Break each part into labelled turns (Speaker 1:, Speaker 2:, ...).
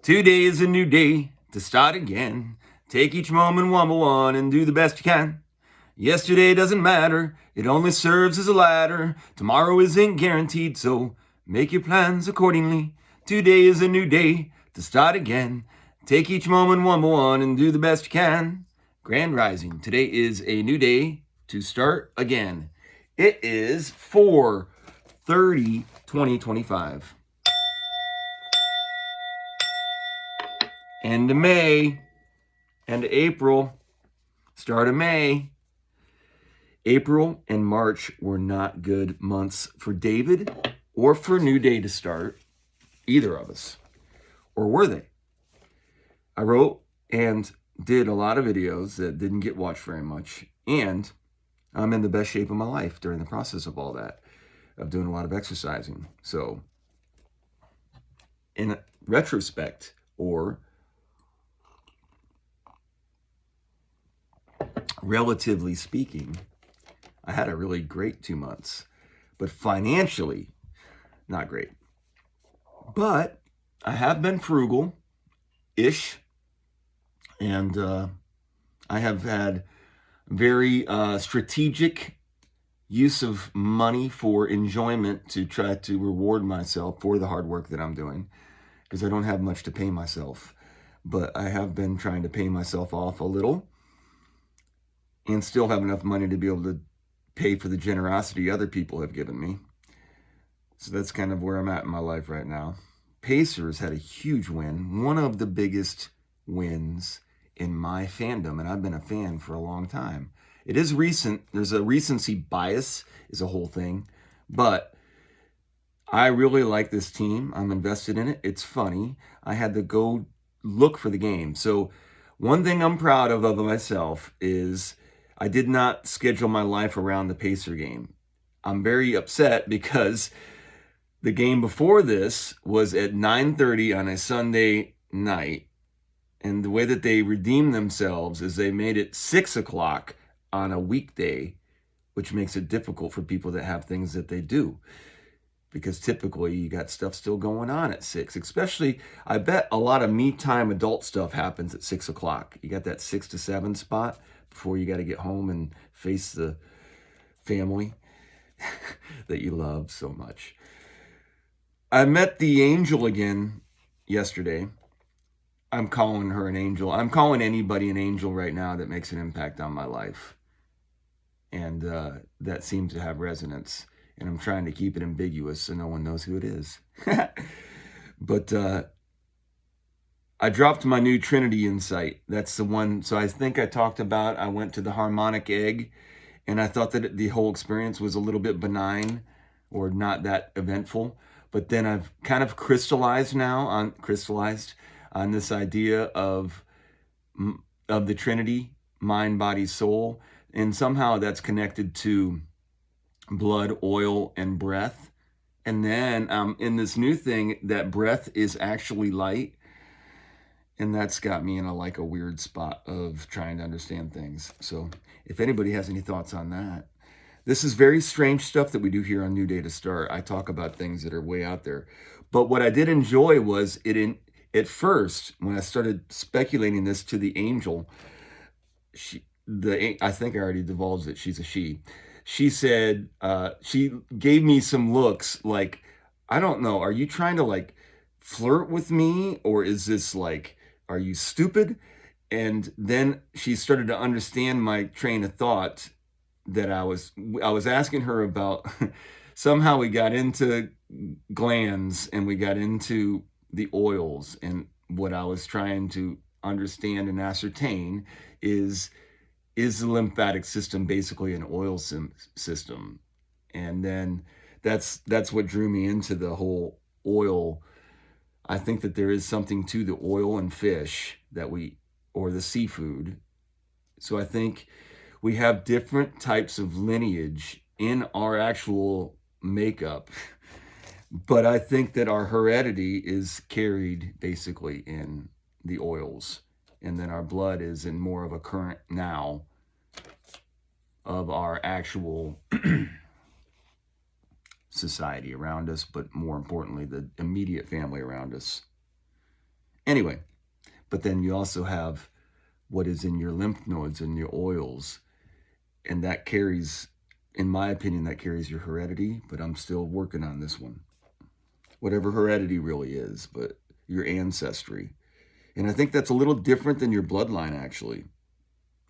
Speaker 1: Today is a new day to start again. Take each moment one by one and do the best you can. Yesterday doesn't matter, it only serves as a ladder. Tomorrow isn't guaranteed, so make your plans accordingly. Today is a new day to start again. Take each moment one by one and do the best you can. Grand Rising. Today is a new day to start again. It is 4/30/2025. End of May, end of April, start of May. April and March were not good months for David or for New Day to start, either of us. Or were they? I wrote and did a lot of videos that didn't get watched very much, and I'm in the best shape of my life during the process of all that, of doing a lot of exercising. So, in retrospect, or relatively speaking, I had a really great 2 months, but financially, not great. But I have been frugal-ish, and I have had very strategic use of money for enjoyment to try to reward myself for the hard work that I'm doing, because I don't have much to pay myself. But I have been trying to pay myself off a little and still have enough money to be able to pay for the generosity other people have given me. So that's kind of where I'm at in my life right now. Pacers had a huge win, one of the biggest wins in my fandom, and I've been a fan for a long time. It is recent. There's a recency bias is a whole thing, but I really like this team. I'm invested in it. It's funny. I had to go look for the game. So one thing I'm proud of myself is I did not schedule my life around the Pacer game. I'm very upset because the game before this was at 9:30 on a Sunday night, and the way that they redeemed themselves is they made it 6 o'clock on a weekday, which makes it difficult for people that have things that they do, because typically you got stuff still going on at 6. Especially, I bet a lot of me time adult stuff happens at 6 o'clock. You got that 6 to 7 spot before you got to get home and face the family that you love so much. I met the angel again yesterday. I'm calling her an angel. I'm calling anybody an angel right now that makes an impact on my life. And that seems to have resonance. And I'm trying to keep it ambiguous so no one knows who it is. But I dropped my new Trinity Insight. That's the one. So I think I talked about, I went to the harmonic egg, and I thought that the whole experience was a little bit benign or not that eventful. But then I've kind of crystallized on this idea of the Trinity, mind, body, soul. And somehow that's connected to blood, oil, and breath. And then in this new thing, that breath is actually light. And that's got me in a weird spot of trying to understand things. So if anybody has any thoughts on that. This is very strange stuff that we do here on New Day to Start. I talk about things that are way out there. But what I did enjoy was at first, when I started speculating this to the angel, I think I already divulged that she's a she. She said, she gave me some looks like, I don't know, are you trying to flirt with me? Or is this are you stupid? And then she started to understand my train of thought that I was asking her about. Somehow we got into glands and we got into the oils, and what I was trying to understand and ascertain is the lymphatic system basically an oil system? And then that's what drew me into the whole oil. I think that there is something to the oil and fish or the seafood. So I think we have different types of lineage in our actual makeup. But I think that our heredity is carried basically in the oils. And then our blood is in more of a current now of our actual society around us, but more importantly, the immediate family around us. Anyway, but then you also have what is in your lymph nodes and your oils, and that carries, in my opinion, that carries your heredity, but I'm still working on this one. Whatever heredity really is, but your ancestry. And I think that's a little different than your bloodline, actually.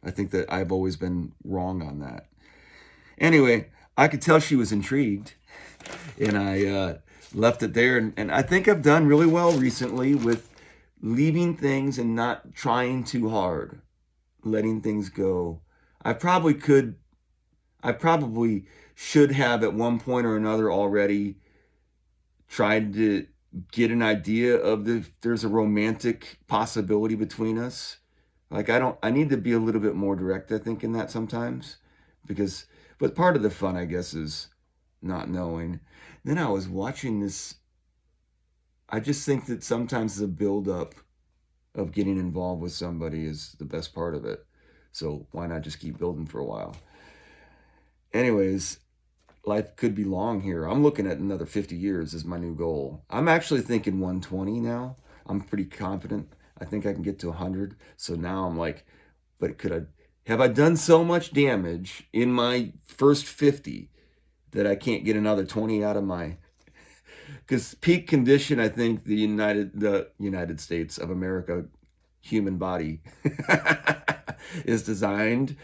Speaker 1: I think that I've always been wrong on that. Anyway, I could tell she was intrigued, and I left it there. And I think I've done really well recently with leaving things and not trying too hard, letting things go. I probably could, I probably should have at one point or another already tried to get an idea of if there's a romantic possibility between us. Like I need to be a little bit more direct, I think, in that sometimes. Because but part of the fun, I guess, is not knowing. Then I was watching this. I just think that sometimes the build up of getting involved with somebody is the best part of it. So why not just keep building for a while? Anyways, life could be long here. I'm looking at another 50 years as my new goal. I'm actually thinking 120 now. I'm pretty confident. I think I can get to 100. So now I'm like, but could I have I done so much damage in my first 50 that I can't get another 20 out of my, because peak condition, I think the United States of America human body is designed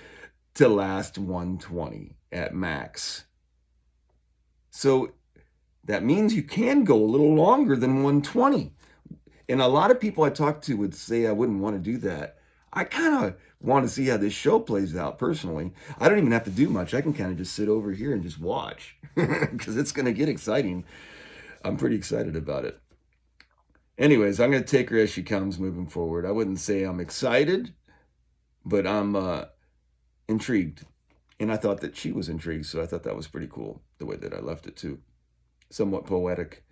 Speaker 1: to last 120 at max. So that means you can go a little longer than 120. And a lot of people I talk to would say I wouldn't want to do that. I kind of want to see how this show plays out personally. I don't even have to do much. I can kind of just sit over here and just watch because it's going to get exciting. I'm pretty excited about it. Anyways, I'm going to take her as she comes moving forward. I wouldn't say I'm excited, but I'm intrigued. And I thought that she was intrigued, so I thought that was pretty cool, the way that I left it too. Somewhat poetic.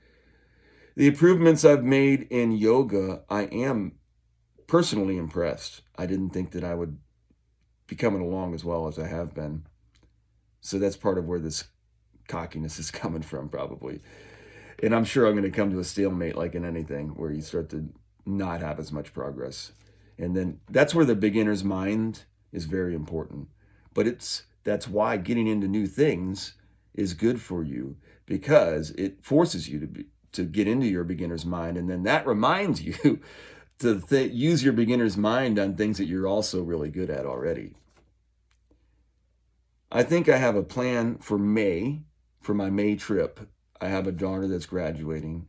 Speaker 1: The improvements I've made in yoga, I am personally impressed. I didn't think that I would be coming along as well as I have been. So that's part of where this cockiness is coming from, probably. And I'm sure I'm going to come to a stalemate like in anything where you start to not have as much progress. And then that's where the beginner's mind is very important. But that's why getting into new things is good for you, because it forces you to get into your beginner's mind, and then that reminds you to use your beginner's mind on things that you're also really good at already. I think I have a plan for May, for my May trip. I have a daughter that's graduating.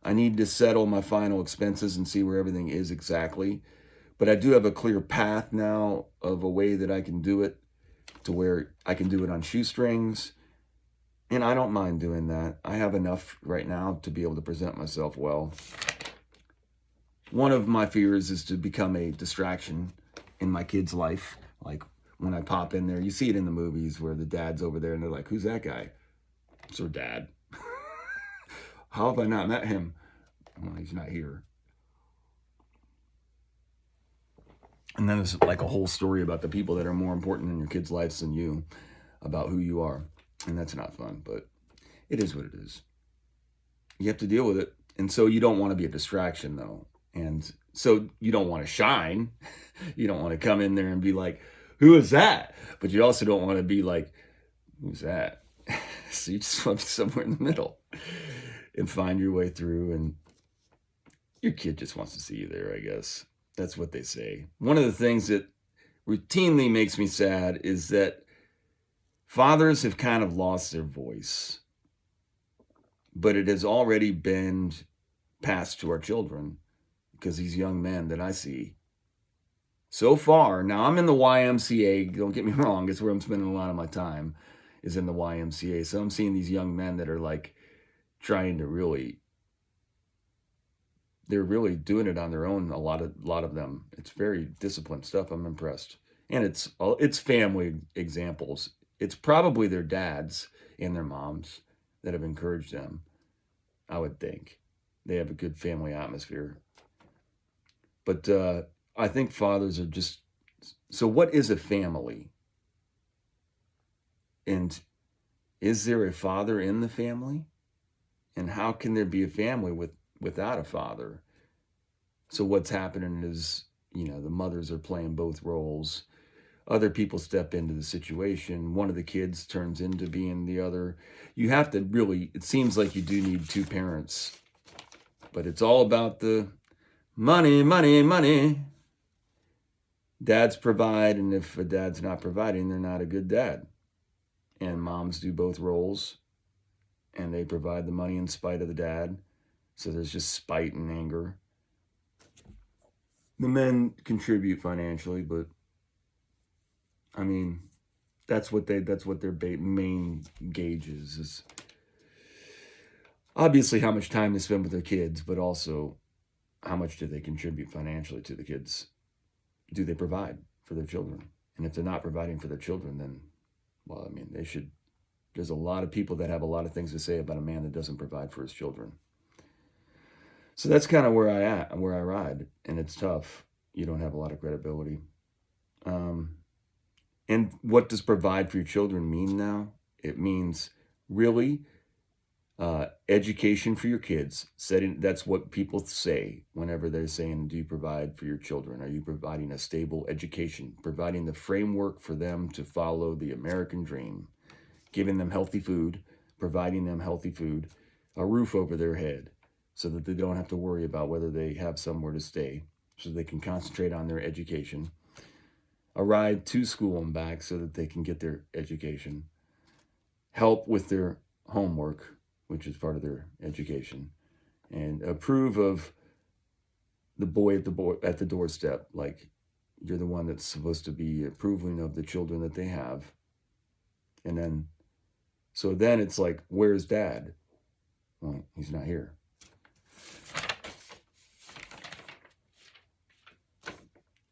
Speaker 1: I need to settle my final expenses and see where everything is exactly. But I do have a clear path now of a way that I can do it, to where I can do it on shoestrings. And I don't mind doing that. I have enough right now to be able to present myself well. One of my fears is to become a distraction in my kid's life. Like when I pop in there, you see it in the movies where the dad's over there and they're like, who's that guy? It's her dad. How have I not met him? Well, he's not here. And then there's like a whole story about the people that are more important in your kids' lives than you, about who you are. And that's not fun, but it is what it is. You have to deal with it. And so you don't want to be a distraction, though. And so you don't want to shine. You don't want to come in there and be like, who is that? But you also don't want to be like, who's that? So you just want to be somewhere in the middle and find your way through. And your kid just wants to see you there, I guess. That's what they say. One of the things that routinely makes me sad is that fathers have kind of lost their voice, but it has already been passed to our children, because these young men that I see so far, now I'm in the YMCA, don't get me wrong, it's where I'm spending a lot of my time, is in the YMCA. So I'm seeing these young men that are like trying to they're really doing it on their own, a lot of them. It's very disciplined stuff. I'm impressed. And it's family examples. It's probably their dads and their moms that have encouraged them, I would think. They have a good family atmosphere. But I think fathers are just... So what is a family? And is there a father in the family? And how can there be a family without a father? So what's happening is, the mothers are playing both roles. Other people step into the situation. One of the kids turns into being the other. You have to really, it seems like you do need two parents, but it's all about the money, money, money. Dads provide, and if a dad's not providing, they're not a good dad. And moms do both roles, and they provide the money in spite of the dad. So there's just spite and anger. The men contribute financially, but I mean, that's what their main gauge is obviously how much time they spend with their kids, but also how much do they contribute financially to the kids? Do they provide for their children? And if they're not providing for their children, then, well, I mean, they should. There's a lot of people that have a lot of things to say about a man that doesn't provide for his children. So that's kind of where I ride, and it's tough. You don't have a lot of credibility. And what does provide for your children mean now? It means really education for your kids. That's what people say whenever they're saying, do you provide for your children? Are you providing a stable education, providing the framework for them to follow the American dream, giving them healthy food, providing them healthy food, a roof over their head so that they don't have to worry about whether they have somewhere to stay, so they can concentrate on their education, a ride to school and back so that they can get their education, help with their homework, which is part of their education, and approve of the boy at the doorstep, like you're the one that's supposed to be approving of the children that they have. And then, so then it's like, where's dad? Well, he's not here.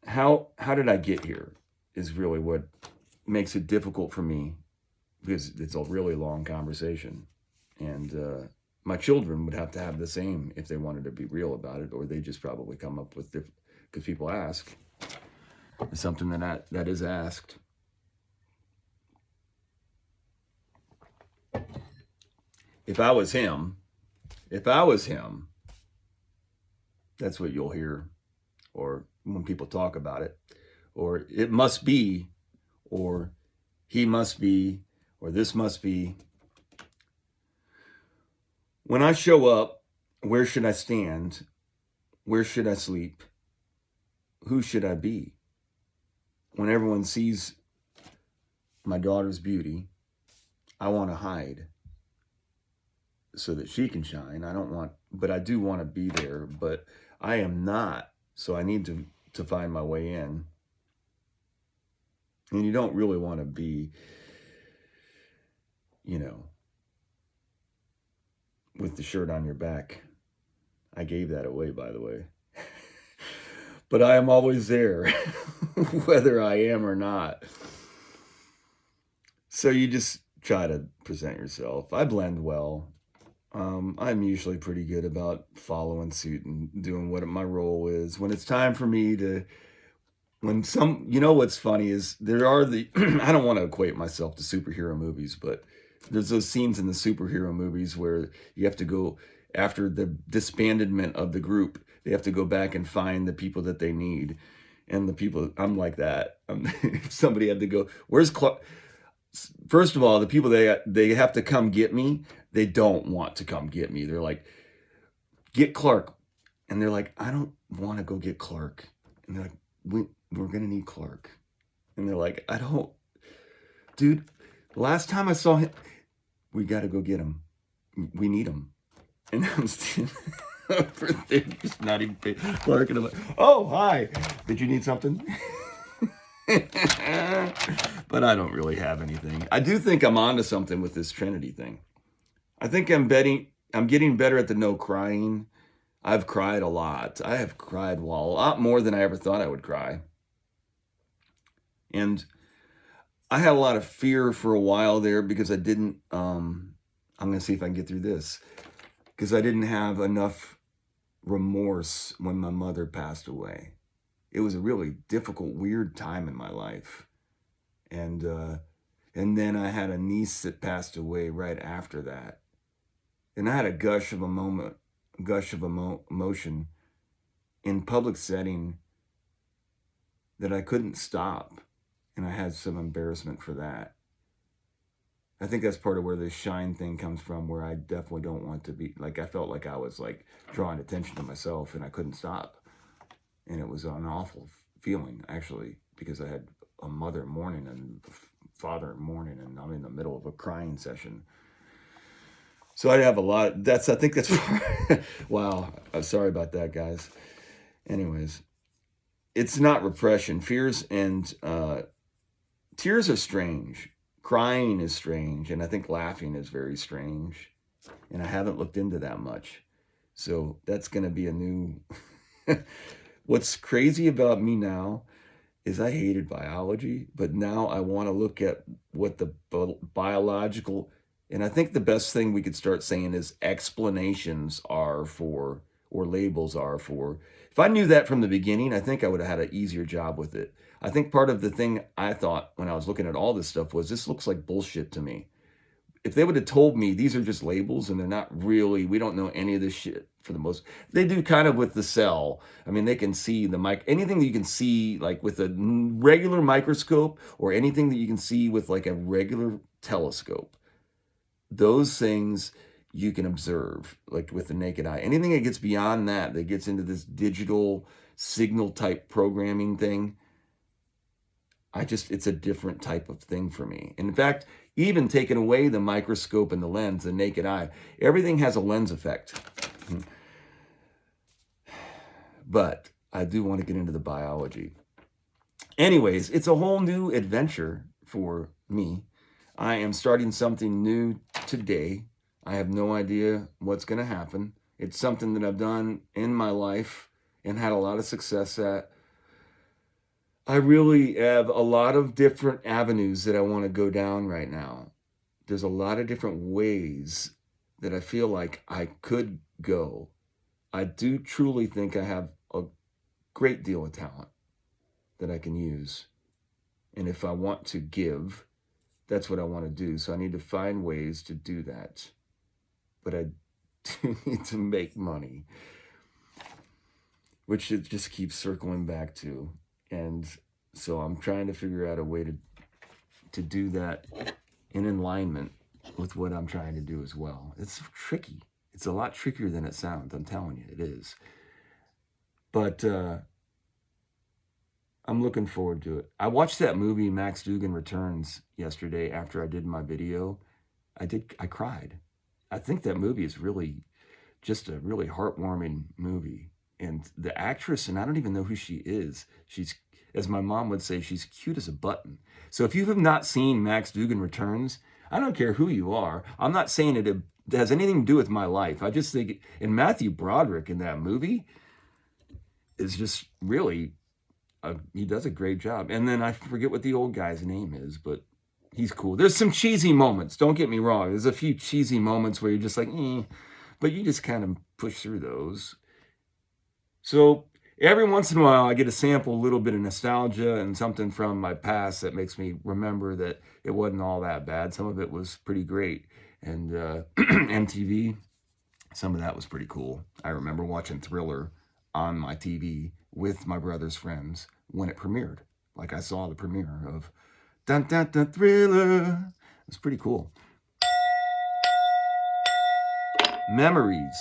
Speaker 1: How did I get here is really what makes it difficult for me, because it's a really long conversation. And my children would have to have the same if they wanted to be real about it, or they just probably come up with different, because people ask. It's something that is asked. If I was him, that's what you'll hear, or when people talk about it, or it must be, or he must be, or this must be. When I show up, where should I stand? Where should I sleep? Who should I be? When everyone sees my daughter's beauty, I want to hide so that she can shine. But I do want to be there, but I am not. So I need to find my way in. And you don't really want to be, with the shirt on your back. I gave that away, by the way. But I am always there, whether I am or not. So you just try to present yourself. I blend well. I'm usually pretty good about following suit and doing what my role is. When it's time for me to, what's funny is there are I don't want to equate myself to superhero movies, but there's those scenes in the superhero movies where you have to go after the disbandment of the group. They have to go back and find the people that they need. And the people, I'm like that. If somebody had to go, where's Clark? First of all, the people they have to come get me, they don't want to come get me. They're like, get Clark. And they're like, I don't want to go get Clark. And they're like, we're going to need Clark. And they're like, dude, last time I saw him, we got to go get him. We need him. And I'm standing over there, just not even paying Clark. And I'm like, oh, hi. Did you need something? But I don't really have anything. I do think I'm onto something with this Trinity thing. I think I'm getting better at the no crying. I've cried a lot. I have cried a lot more than I ever thought I would cry. And I had a lot of fear for a while there because I didn't, I'm going to see if I can get through this, because I didn't have enough remorse when my mother passed away. It was a really difficult, weird time in my life. And then I had a niece that passed away right after that. And I had a gush of emotion in public setting that I couldn't stop. And I had some embarrassment for that. I think that's part of where this shine thing comes from, where I definitely don't want to be, like, I felt like I was like drawing attention to myself and I couldn't stop. And it was an awful feeling, actually, because I had a mother mourning and father mourning, and I'm in the middle of a crying session. So I have a lot. I think that's, wow. I'm sorry about that, guys. Anyways, it's not repression. Fears and tears are strange. Crying is strange. And I think laughing is very strange. And I haven't looked into that much. So that's going to be a new. What's crazy about me now is I hated biology, but now I want to look at what the biological, and I think the best thing we could start saying is explanations are for, or labels are for. If I knew that from the beginning, I think I would have had an easier job with it. I think part of the thing I thought when I was looking at all this stuff was, this looks like bullshit to me. If they would have told me these are just labels and they're not really, we don't know any of this shit for the most, they do kind of with the cell. I mean, they can see the anything that you can see like with a regular microscope, or anything that you can see with like a regular telescope. Those things you can observe like with the naked eye. Anything that gets beyond that, that gets into this digital signal type programming thing, it's a different type of thing for me. And in fact, even taking away the microscope and the lens, the naked eye, everything has a lens effect. But I do want to get into the biology. Anyways, it's a whole new adventure for me. I am starting something new today. I have no idea what's going to happen. It's something that I've done in my life and had a lot of success at. I really have a lot of different avenues that I want to go down right now. There's a lot of different ways that I feel like I could go. I do truly think I have a great deal of talent that I can use. And if I want to give, that's what I want to do. So I need to find ways to do that. But I do need to make money, which it just keeps circling back to. And so I'm trying to figure out a way to do that in alignment with what I'm trying to do as well. It's tricky. It's a lot trickier than it sounds. I'm telling you, it is. But I'm looking forward to it. I watched that movie, Max Dugan Returns, yesterday after I did my video. I cried. I think that movie is really just a really heartwarming movie. And the actress, and I don't even know who she is, she's, as my mom would say, she's cute as a button. So if you have not seen Max Dugan Returns, I don't care who you are. I'm not saying it has anything to do with my life. I just think, and Matthew Broderick in that movie is just really, he does a great job. And then I forget what the old guy's name is, but he's cool. There's some cheesy moments. Don't get me wrong. There's a few cheesy moments where you're just like, but you just kind of push through those. So every once in a while, I get to sample a little bit of nostalgia and something from my past that makes me remember that it wasn't all that bad. Some of it was pretty great. And MTV, some of that was pretty cool. I remember watching Thriller on my TV with my brother's friends when it premiered. Like I saw the premiere of Dun Dun Dun Thriller. It was pretty cool. Memories.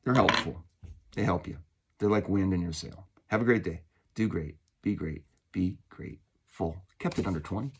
Speaker 1: They're helpful. They help you. They're like wind in your sail. Have a great day. Do great. Be great. Be grateful. Kept it under 20.